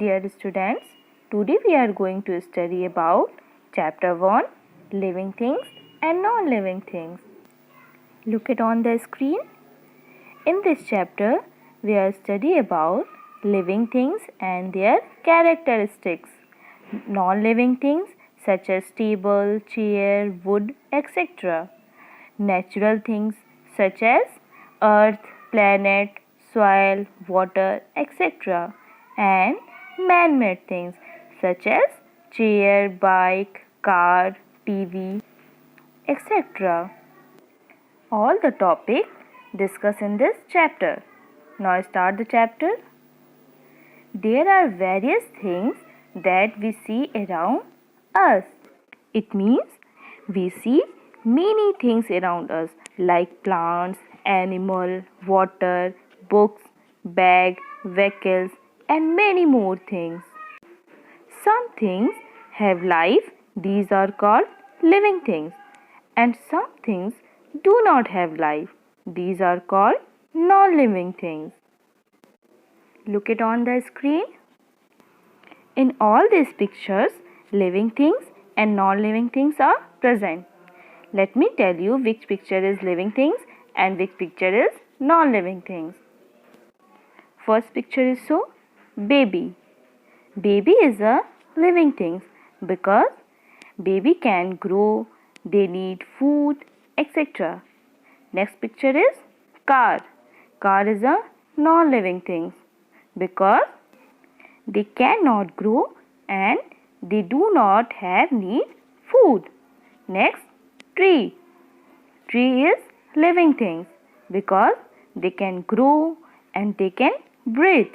Dear students, today we are going to study about chapter 1, living things and non-living things. Look at on the screen. In this chapter, we are study about living things and their characteristics. Non-living things such as table, chair, wood, etc. Natural things such as earth, planet, soil, water, etc. And man-made things such as chair, bike, car, TV, etc. All the topics discussed in this chapter. Now start the chapter. There are various things that we see around us. It means we see many things around us like plants, animal, water, books, bag, vehicles and many more things. Some things have life, these are called living things, and some things do not have life, these are called non-living things. Look it on the screen. In all these pictures, living things and non-living things are present. Let me tell you which picture is living things and which picture is non-living things. First picture is baby. Baby is a living thing because baby can grow, they need food, etc. Next picture is car. Car is a non-living thing because they cannot grow and they do not have need food. Next, tree. Tree is living things because they can grow and they can breathe.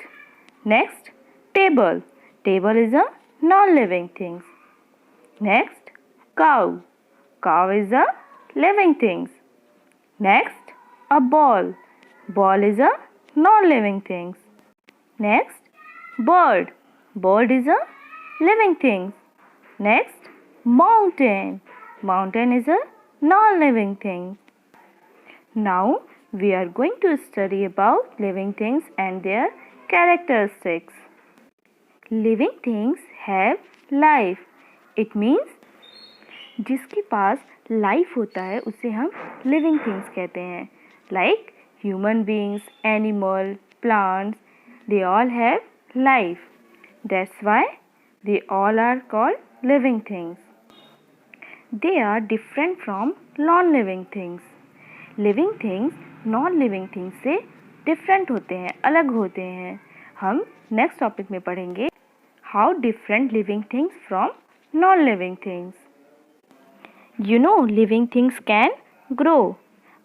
Next, table. Table is a non-living thing. Next, cow. Cow is a living thing. Next, a ball. Ball is a non-living thing. Next, bird. Bird is a living thing. Next, mountain. Mountain is a non-living thing. Now we are going to study about living things and their characteristics. Living things have life. It means जिसके पास life होता है उसे हम living things कहते हैं. Like human beings, animal, plants, they all have life. That's why they all are called living things. They are different from non-living things. Living things non-living things से different होते हैं, अलग होते हैं. हम next topic में पढ़ेंगे how different living things from non-living things. You know, living things can grow.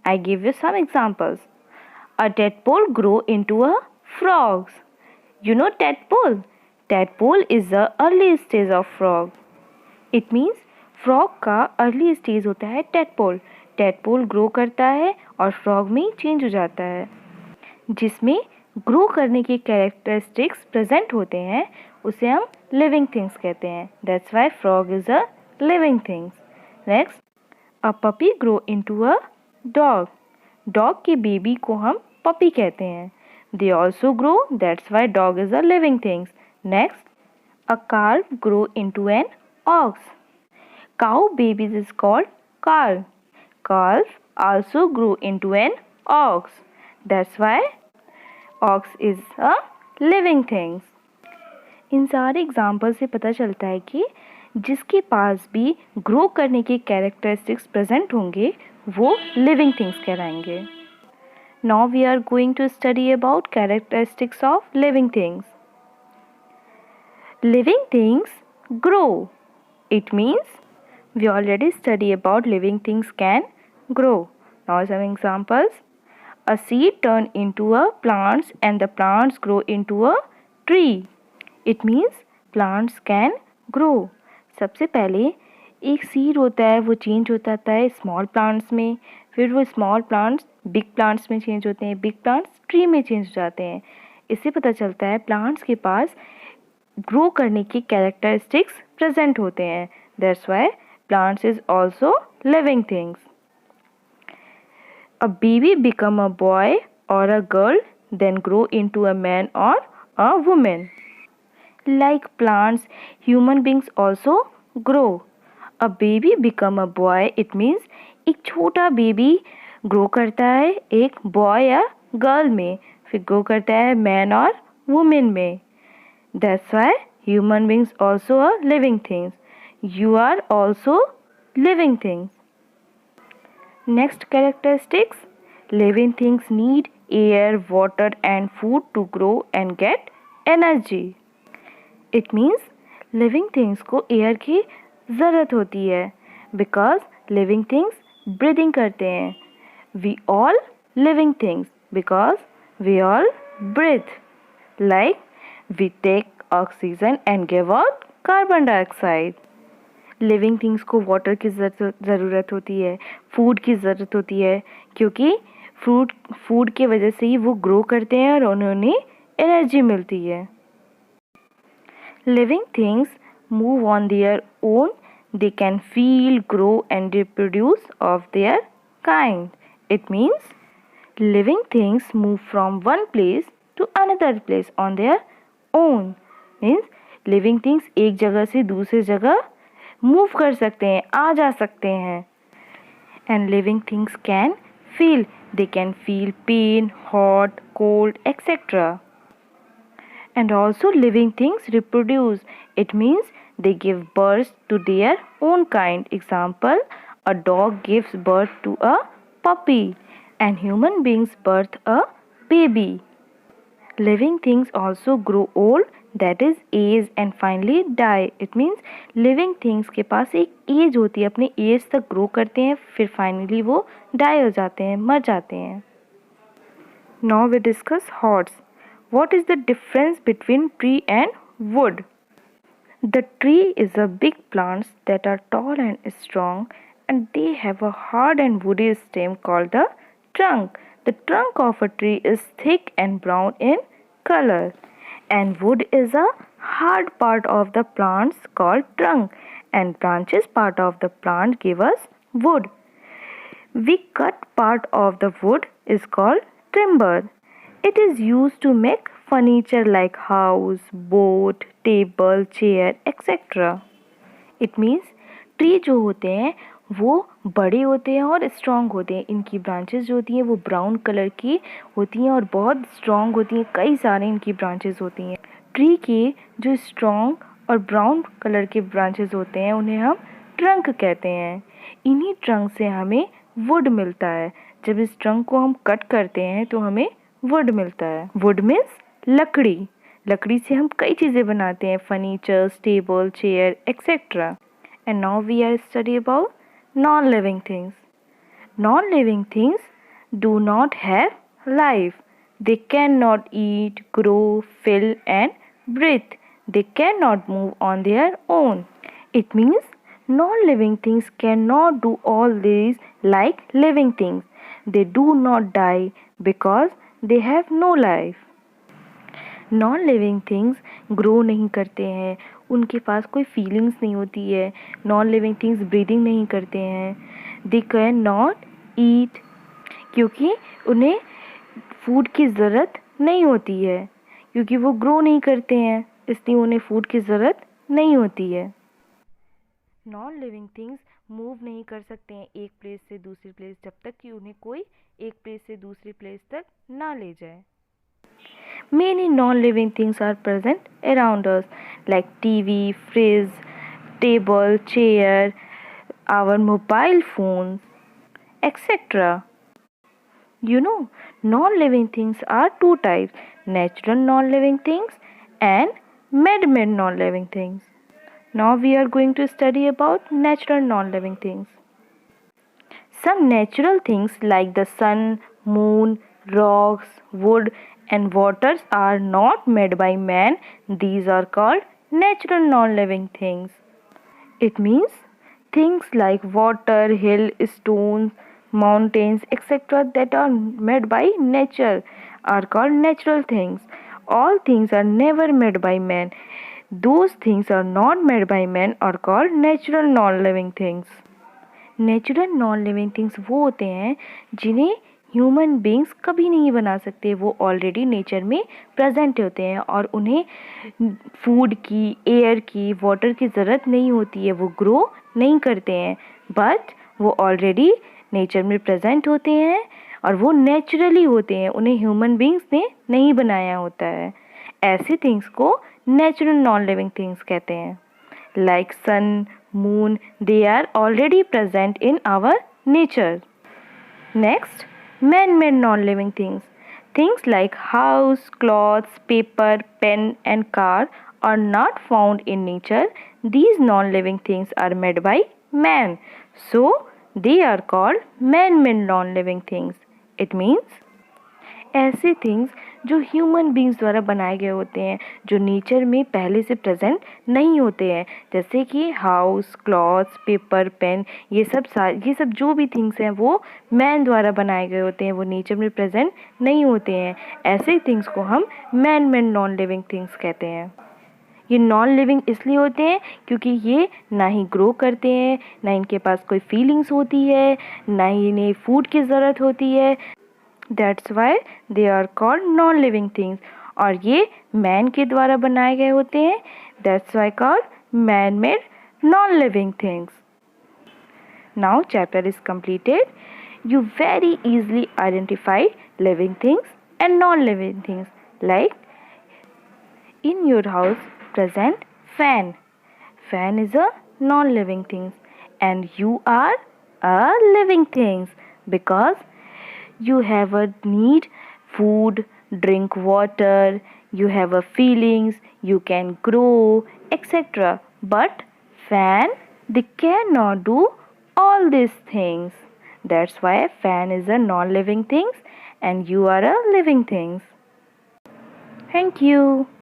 I give you some examples. A tadpole grow into a frog. You know tadpole? Tadpole is the early stage of frog. It means frog का early stage होता है tadpole. Tadpole grow करता है और frog में change हो जाता है. जिसमें grow करने के characteristics present होते हैं उसे हम living things कहते हैं. That's why frog is a living thing. Next, a puppy grow into a dog. Dog के baby को हम puppy कहते हैं. They also grow, that's why dog is a living thing. Next, a calf grow into an ox. Cow babies is called calf. Calf also grow into an ox. That's why ox is a living thing. इन सारे example से पता चलता है कि जिसके पास भी grow करने के कैरेक्टरिस्टिक्स प्रेजेंट होंगे वो लिविंग थिंग्स कहलाएंगे. Now we are going to study about characteristics of living things. Living things grow. It means we already study about living things can grow. Now some examples. A seed turn into a plants and the plants grow into a tree. It means plants can grow. सबसे पहले एक seed होता है वो change होता है small plants में, फिर वो स्मॉल प्लांट्स बिग प्लांट्स में चेंज होते हैं, बिग प्लांट्स ट्री में चेंज हो जाते हैं. इससे पता चलता है प्लांट्स के पास ग्रो करने की कैरेक्टरिस्टिक्स प्रेजेंट होते हैं. That's why plants is also living things. A baby become a boy और a girl then grow into a man और a woman. Like plants, human beings also grow. A baby become a boy, it means एक छोटा baby grow करता है एक boy या girl में, फिर ग्रो करता है मैन और वुमेन में. That's why human beings also are living things. You are also living things. Next characteristics. Living things need air, water and food to grow and get energy. It means living things को air की ज़रूरत होती है because living things breathing करते हैं. We all living things because we all breathe. Like we take oxygen and give out carbon dioxide. Living things को water की ज़रूरत होती है, फूड की ज़रूरत होती है, क्योंकि फूड के वजह से ही वो ग्रो करते हैं और उन्हें एनर्जी मिलती है. Living things move on their own. They can feel, grow and reproduce of their kind. It means living things move from one place to another place on their own. Means living things एक जगह से दूसरी जगह move कर सकते हैं, आ जा सकते हैं. And living things can feel. They can feel pain, hot, cold etcetera. And also living things reproduce. It means they give birth to their own kind. Example, a dog gives birth to a puppy and human beings birth a baby. Living things also grow old, that is age, and finally die. It means living things के पास एक as होती है, अपने as तक grow करते हैं, फिर finally वो डाई हो जाते हैं, मर जाते हैं. Now we discuss hordes. What is the difference between tree and wood? The tree is a big plants that are tall and strong and they have a hard and woody stem called the trunk. The trunk of a tree is thick and brown in color and wood is a hard part of the plants called trunk and branches part of the plant give us wood. We cut part of the wood is called timber. It is used to make furniture like house, boat, table, chair, etc. It means tree जो होते हैं वो बड़े होते हैं और strong होते हैं. इनकी ब्रांचेस जो होती हैं वो ब्राउन कलर की होती हैं और बहुत स्ट्रॉन्ग होती हैं. कई सारे इनकी ब्रांचेस होती हैं. ट्री के जो स्ट्रॉन्ग और ब्राउन कलर के ब्रांचेस होते हैं उन्हें हम ट्रंक कहते हैं. इन्हीं ट्रंक से हमें वुड मिलता है. जब इस ट्रंक को हम कट करते हैं तो हमें वुड मिलता है. वुड मीन्स लकड़ी. लकड़ी से हम कई चीज़ें बनाते हैं, furnitures, table, chair etcetera. And now we are study about non living things. Non living things do not have life. They can not eat, grow, feel and breathe. They can not move on their own. It means non-living things cannot do all these like living things. They do not die because they have no life. Non-living things grow नहीं करते हैं, उनके पास कोई feelings नहीं होती है. Non-living things breathing नहीं करते हैं. They cannot eat क्योंकि उन्हें food की ज़रूरत नहीं होती है, क्योंकि वो grow नहीं करते हैं, इसलिए उन्हें food की ज़रूरत नहीं होती है. नॉन लिविंग थिंग्स मूव नहीं कर सकते हैं एक प्लेस से दूसरी प्लेस जब तक कि उन्हें कोई एक प्लेस से दूसरी प्लेस तक ना ले जाए. Many non-living things are present around us like TV, fridge, table, chair, our mobile phones, etc. You know, non-living things are two types: natural non-living things and man-made non-living things. Now we are going to study about natural non-living things. Some natural things like the sun, moon, rocks, wood and waters are not made by man. These are called natural non-living things. It means things like water, hill, stones, mountains, etc. that are made by nature are called natural things. All things are never made by man. Those things are not made by man are called natural non-living things. Natural non-living things वो होते हैं जिन्हें human beings कभी नहीं बना सकते। वो already nature में प्रेजेंट होते हैं और उन्हें फूड की, एयर की, वाटर की ज़रूरत नहीं होती है। वो ग्रो नहीं करते हैं, बट वो ऑलरेडी नेचर में प्रेजेंट होते हैं और वो नेचुरली होते हैं। उन्हें ह्यूमन बींग्स ने नहीं बनाया होता है। ऐसे थिंग्स को नेचुरल नॉन लिविंग थिंग्स कहते हैं। Like sun, moon, they are already present in our nature. Next, man-made non-living things. Things like house, clothes, paper, pen and car are not found in nature. These non-living things are made by man. So, they are called man-made non-living things. It means ऐसे things जो human beings द्वारा बनाए गए होते हैं, जो nature में पहले से प्रेजेंट नहीं होते हैं, जैसे कि हाउस, क्लॉथ्स, पेपर, पेन, ये सब जो भी थिंग्स हैं वो मैन द्वारा बनाए गए होते हैं, वो नेचर में प्रेजेंट नहीं होते हैं। ऐसे थिंग्स को हम man made non living things कहते हैं। ये नॉन लिविंग इसलिए होते हैं क्योंकि ये ना ही ग्रो करते हैं, ना इनके पास कोई फीलिंग्स होती है, ना ही इन्हें फूड की ज़रूरत होती है। That's why they are called non-living things. और ये मैन के द्वारा बनाए गए होते हैं। That's why called man-made non-living things. Now chapter is completed. You very easily identified living things and non-living things. Like in your house present fan. Fan is a non-living thing, and you are a living things because you have a need food, drink water, you have a feelings, you can grow, etc. But fan, they cannot do all these things. That's why fan is a non-living thing and you are a living thing. Thank you.